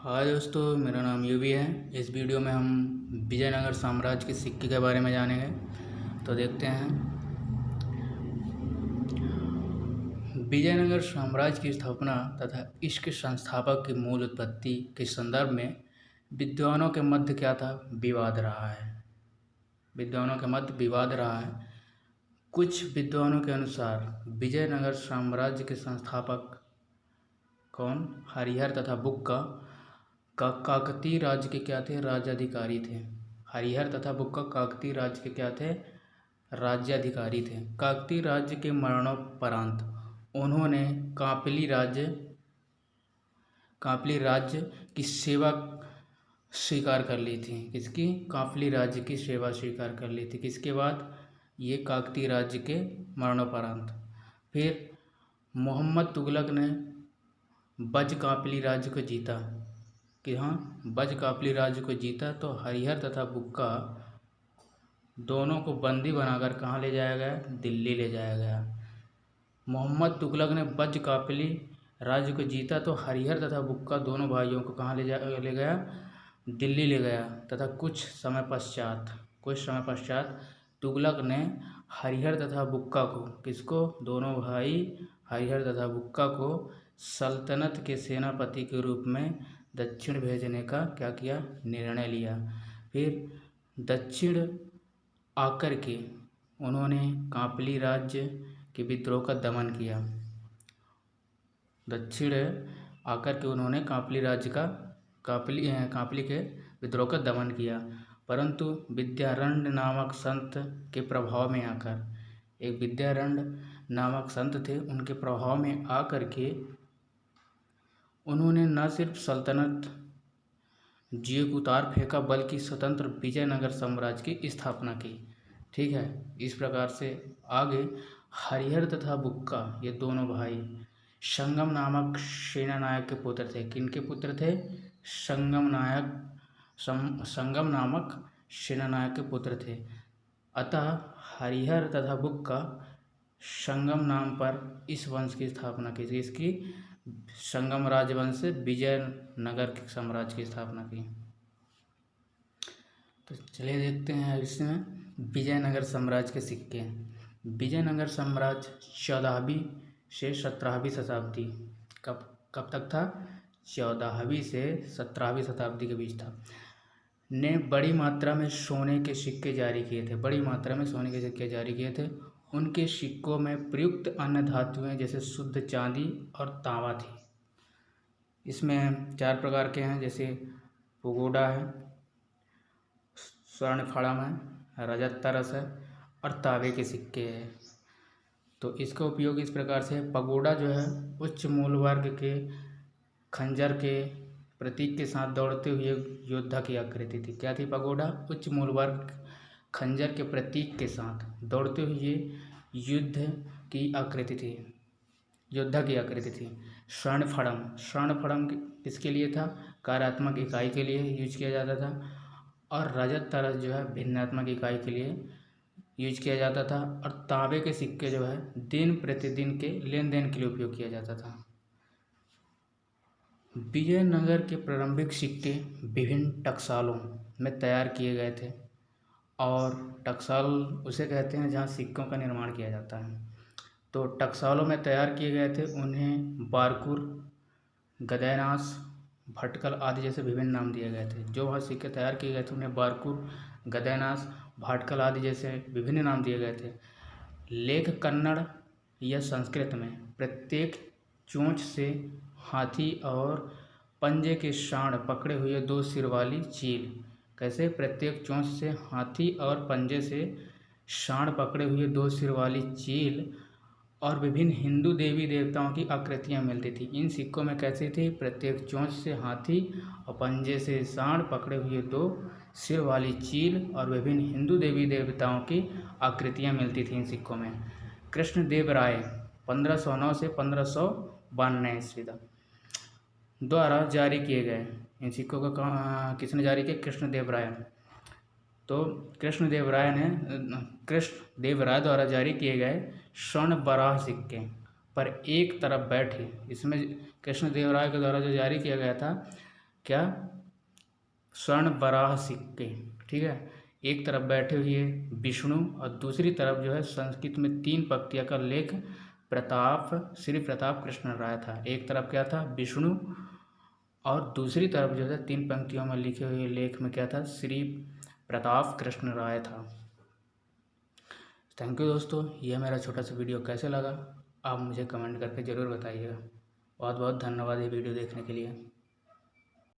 हाँ दोस्तों, मेरा नाम यूवी है। इस वीडियो में हम विजयनगर साम्राज्य के सिक्के के बारे में जानेंगे। तो देखते हैं। विजयनगर साम्राज्य की स्थापना तथा इसके संस्थापक की मूल उत्पत्ति के संदर्भ में विद्वानों के मध्य क्या था? विवाद रहा है। विद्वानों के मध्य विवाद रहा है। कुछ विद्वानों के अनुसार विजयनगर साम्राज्य के संस्थापक कौन? हरिहर तथा बुक्का काकतीय राज्य के क्या थे? राज्याधिकारी थे। हरिहर तथा बुक्का काकतीय राज्य के क्या थे? राज्याधिकारी थे। काकतीय राज्य के मरणोपरांत उन्होंने कांपली राज्य की सेवा स्वीकार कर ली थी। किसकी? कांपली राज्य की सेवा स्वीकार कर ली थी। किसके बाद? ये काकतीय राज्य के मरणोपरांत। फिर मोहम्मद तुगलक ने बज कांपली राज्य को जीता। कि हाँ, बज कांपली राज्य को जीता तो हरिहर तथा बुक्का दोनों को बंदी बनाकर कहाँ ले जाया गया? दिल्ली ले जाया गया। मोहम्मद तुगलक ने बज कांपली राज्य को जीता तो हरिहर तथा बुक्का दोनों भाइयों को कहाँ ले गया? दिल्ली ले गया। तथा कुछ समय पश्चात तुगलक ने हरिहर तथा बुक्का को, किसको? दोनों भाई हरिहर तथा बुक्का को सल्तनत के सेनापति के रूप में दक्षिण भेजने का क्या किया? निर्णय लिया। फिर दक्षिण आकर के उन्होंने कांपली राज्य के विद्रोह का दमन किया। दक्षिण आकर के उन्होंने कांपली के विद्रोह का दमन किया। परंतु विद्यारण्य नामक संत के प्रभाव में आकर, एक विद्यारण्य नामक संत थे, उनके प्रभाव में आकर के उन्होंने न सिर्फ सल्तनत जिये को उतार फेंका बल्कि स्वतंत्र विजयनगर साम्राज्य की स्थापना की। ठीक है। इस प्रकार से आगे हरिहर तथा बुक्का ये दोनों भाई संगम नामक सेनानायक के पुत्र थे। किनके पुत्र थे? संगम नामक सेनानायक के पुत्र थे। अतः हरिहर तथा बुक्का संगम नाम पर इस वंश की स्थापना की थी। इसकी संगम राजवंश से विजयनगर के साम्राज्य की स्थापना की। तो चलिए देखते हैं इसमें विजयनगर साम्राज्य के सिक्के। विजयनगर साम्राज्य 14वीं से 17वीं शताब्दी, कब तक था? 14वीं से 17वीं शताब्दी के बीच था, ने बड़ी मात्रा में सोने के सिक्के जारी किए थे। बड़ी मात्रा में सोने के सिक्के जारी किए थे। उनके सिक्कों में प्रयुक्त अन्य धातुएं जैसे शुद्ध चांदी और तांबा थी। इसमें 4 प्रकार के हैं, जैसे पगोडा है, स्वर्ण फड़म है, रजत तरस है और तांबे के सिक्के हैं। तो इसका उपयोग इस प्रकार से है। पगोडा जो है उच्च मूल वर्ग के खंजर के प्रतीक के साथ दौड़ते हुए योद्धा की आकृति थी। क्या थी पगोडा? उच्च मूल वर्ग खंजर के प्रतीक के साथ दौड़ते हुए युद्ध की आकृति थी, योद्धा की आकृति थी। स्वर्ण फड़म किसके लिए था? कार्यात्मक इकाई के लिए यूज किया जाता था। और रजत तरस जो है भिन्नात्मक इकाई के लिए यूज किया जाता था। और तांबे के सिक्के जो है दिन प्रतिदिन के लेन देन के लिए उपयोग किया जाता था। विजयनगर के प्रारंभिक सिक्के विभिन्न टकसालों में तैयार किए गए थे। और टकसाल उसे कहते हैं जहाँ सिक्कों का निर्माण किया जाता है। तो टकसालों में तैयार किए गए थे। उन्हें बारकुर, गदैनास, भटकल आदि जैसे विभिन्न नाम दिए गए थे। जो वहाँ सिक्के तैयार किए गए थे उन्हें बारकुर, गदैनास, भाटकल आदि जैसे विभिन्न नाम दिए गए थे। लेख कन्नड़ या संस्कृत में प्रत्येक चोंच से हाथी और पंजे के साँड़ पकड़े हुए 2 सिर वाली चील। कैसे? प्रत्येक चोंच से हाथी और पंजे से साँड़ पकड़े हुए 2 सिर वाली चील और विभिन्न हिंदू देवी देवताओं की आकृतियाँ मिलती थी। इन सिक्कों में कैसी थी? प्रत्येक चोंच से हाथी और पंजे से साँड़ पकड़े हुए 2 सिर वाली चील और विभिन्न हिंदू देवी देवताओं की आकृतियाँ मिलती थी इन सिक्कों में। कृष्णदेव राय 1509 से 1592 ईस्वी तक द्वारा जारी किए गए। इन सिक्कों का किसने जारी किया? कृष्णदेव राय। तो कृष्णदेव राय द्वारा जारी किए गए स्वर्ण बराह सिक्के पर एक तरफ बैठे, इसमें कृष्णदेव राय के द्वारा जो जारी किया गया था क्या, स्वर्ण वराह सिक्के, ठीक है। एक तरफ बैठे हुए विष्णु और दूसरी तरफ जो है संस्कृत में 3 पंक्तियों का लेख प्रताप, श्री प्रताप कृष्ण राय था। एक तरफ क्या था, विष्णु, और दूसरी तरफ जो है 3 पंक्तियों में लिखे हुए लेख में क्या था, श्री प्रताप कृष्ण राय था। थैंक यू दोस्तों, यह मेरा छोटा सा वीडियो कैसे लगा आप मुझे कमेंट करके ज़रूर बताइएगा। बहुत बहुत धन्यवाद ये वीडियो देखने के लिए।